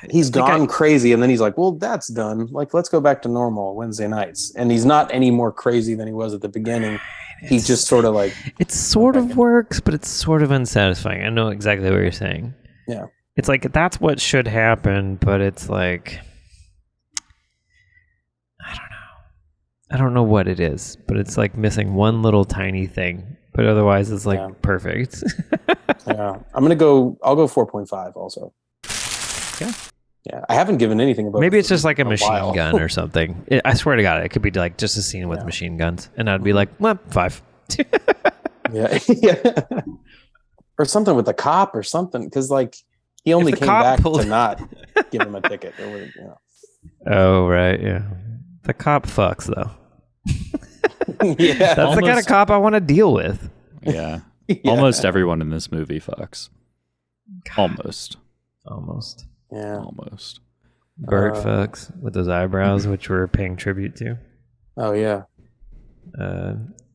He's gone crazy. And then he's like, well, that's done. Like, let's go back to normal Wednesday nights. And he's not any more crazy than he was at the beginning. He just sort of like. It sort of works, but it's sort of unsatisfying. I know exactly what you're saying. Yeah. It's like, that's what should happen, but it's like. I don't know what it is, but it's like missing one little tiny thing. But otherwise, it's like perfect. Yeah, I'll go 4.5 also. Yeah. Yeah, I haven't given anything about. Maybe it's just like a machine gun or something. I swear to God, it could be like just a scene with machine guns, and I'd be like, well, 5. Yeah. or something with the cop or something, because like he only came back to not give him a ticket. Or, you know. Oh right, yeah. The cop fucks though. Yeah, that's the kind of cop I want to deal with. Yeah. Almost everyone in this movie fucks. Almost. Yeah. Almost. Bert fucks with those eyebrows, which we're paying tribute to. Oh yeah.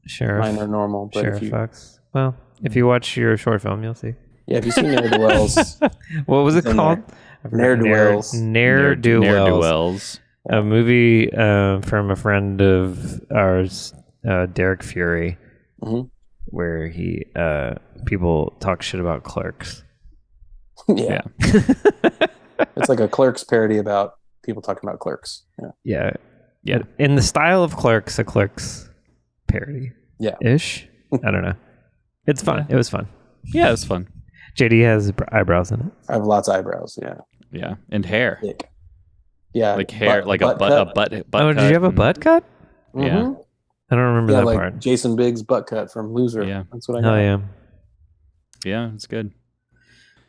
Sheriff. Mine are normal, but Sheriff fucks. Well, if you watch your short film, you'll see. Yeah, if you see Ne'er-do-Wells. What was it called? Ne'er-do-Wells. Ne'er-do-Wells. A movie from a friend of ours, Derek Fury, where he people talk shit about Clerks. Yeah. It's like a Clerks parody about people talking about Clerks. Yeah. In the style of Clerks, a Clerks parody. Yeah. Ish. I don't know. It's fun. It was fun. Yeah, it was fun. JD has eyebrows in it. I have lots of eyebrows. Yeah. Yeah, and hair. Thick. Yeah, like hair, like a butt. Oh, did you have a butt cut? Yeah. I don't remember that like part. Jason Biggs' butt cut from Loser. Yeah. That's what I know. Oh yeah. Yeah, it's good.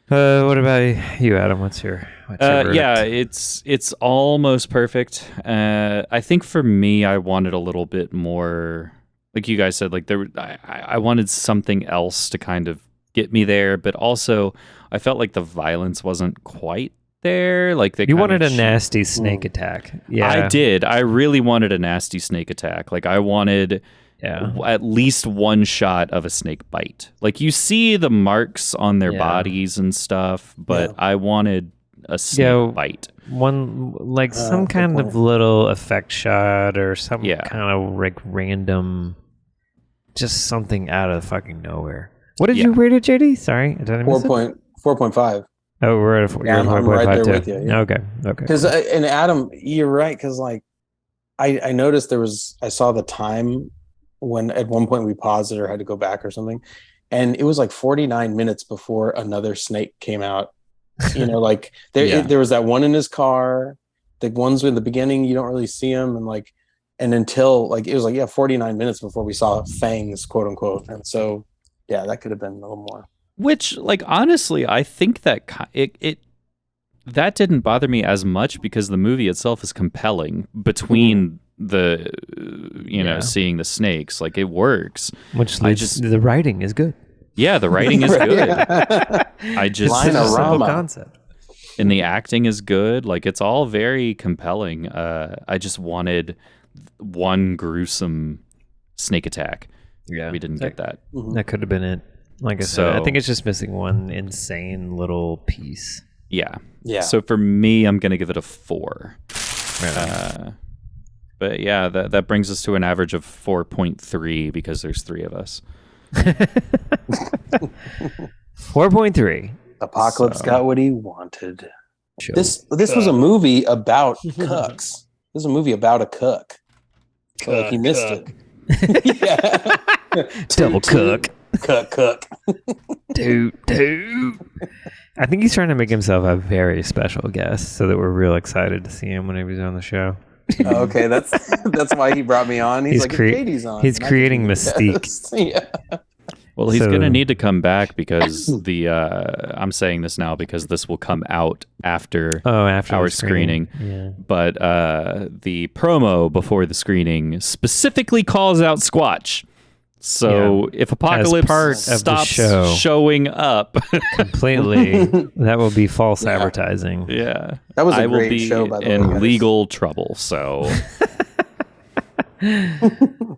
What about you, Adam? What's your verdict? Yeah, it's almost perfect. I think for me, I wanted a little bit more, like you guys said, like I wanted something else to kind of get me there, but also I felt like the violence wasn't quite there. Like you wanted a nasty snake attack. Yeah, I did. I really wanted a nasty snake attack. Like I wanted at least one shot of a snake bite. Like you see the marks on their bodies and stuff, but I wanted a snake bite. One, like some kind of little effect shot or some kind of like random, just something out of fucking nowhere. What did you rate it, JD? Sorry, did I miss 4.5. Oh, we're at a 4. I'm right there with you. Yeah. Okay. Because and Adam, you're right. Because like I noticed I saw the time when at one point we paused it or had to go back or something, and it was like 49 minutes before another snake came out. You know, like there was that one in his car. The ones in the beginning you don't really see them, and until like it was like 49 minutes before we saw fangs, quote unquote. And so that could have been a little more. Which, like, honestly, I think that that didn't bother me as much because the movie itself is compelling between the, seeing the snakes. Like, it works. Which the writing is good. Yeah, the writing is good. I just simple concept. And the acting is good. Like, it's all very compelling. I just wanted one gruesome snake attack. Yeah, we didn't get that. That could have been it. Like I said, I think it's just missing one insane little piece. Yeah. Yeah. So for me, I'm going to give it a 4. But yeah, that brings us to an average of 4.3 because there's 3 of us. 4.3. Apocalypse got what he wanted. This was a movie about cooks. This is a movie about a cook. So he missed it. Yeah. Double cook. Cook. Dude. I think he's trying to make himself a very special guest so that we're real excited to see him whenever he's on the show. Okay, that's why he brought me on. He's like, Katie's on. He's creating mystique. Yeah. Well, he's going to need to come back because I'm saying this now because this will come out after our screening. Yeah. But the promo before the screening specifically calls out Squatch. So if Apocalypse stops showing up completely, that will be false advertising. Yeah. That was a I will great be show, by the in way. legal trouble. So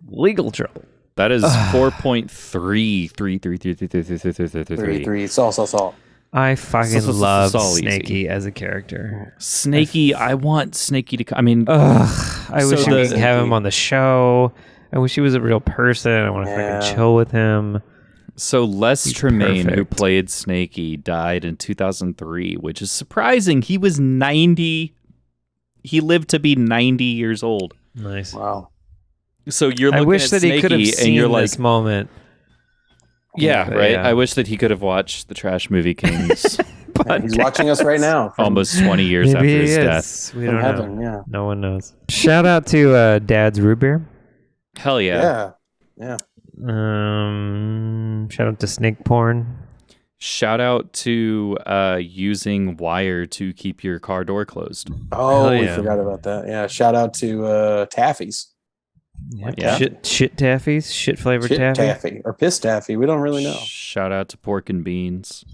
legal trouble. That is 4.3. Salt. I fucking love all Snakey as a character. Snakey, I want Snakey to come. I mean, I wish we could have him on the show. I wish he was a real person. I want to fucking chill with him. So Les Tremaine, who played Snakey, died in 2003, which is surprising. He was 90. He lived to be 90 years old. Nice. Wow. So you're looking I wish at that Snakey he could have and seen you're like, this moment. Yeah, right. Yeah. I wish that he could have watched the Trash Movie Kings. But he's watching us right now. Almost 20 years after his death. We don't know. No one knows. Shout out to Dad's Root Beer. Hell yeah. Yeah. Shout out to Snake Porn. Shout out to using wire to keep your car door closed. Oh, we forgot about that. Yeah, shout out to Taffies. Yeah. Shit taffies, shit flavored taffy or piss taffy. We don't really know. Shout out to pork and beans.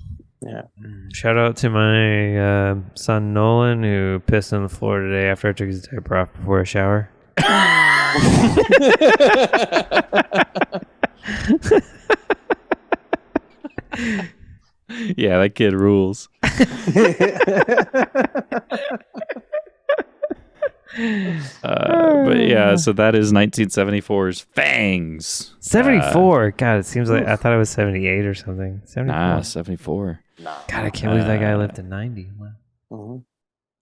Yeah. Shout out to my son Nolan, who pissed on the floor today after I took his diaper off before a shower. Yeah, that kid rules. But yeah, so that is 1974's Fangs. 74. God, it seems like I thought it was 78 or something. 74. 74. God, I can't believe that guy lived to 90. Wow. Mm-hmm.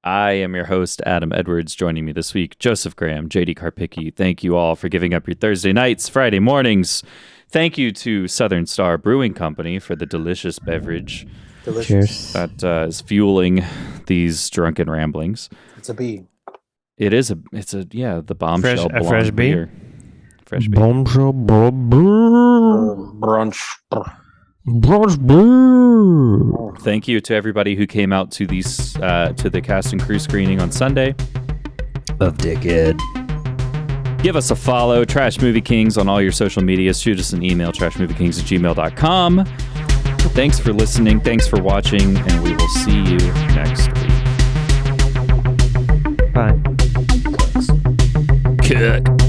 I am your host, Adam Edwards. Joining me this week, Joseph Graham, JD Karpicki. Thank you all for giving up your Thursday nights, Friday mornings. Thank you to Southern Star Brewing Company for the delicious beverage. Delicious. That is fueling these drunken ramblings. It's a bee. It is the bombshell a fresh bee? beer. Fresh bee. Bombshell brunch. Thank you to everybody who came out to these to the cast and crew screening on Sunday of Dickhead. Give us a follow, Trash Movie Kings, on all your social media. Shoot us an email, trashmoviekings@gmail.com. Thanks for listening. Thanks for watching, and we will see you next week. Bye. Cut.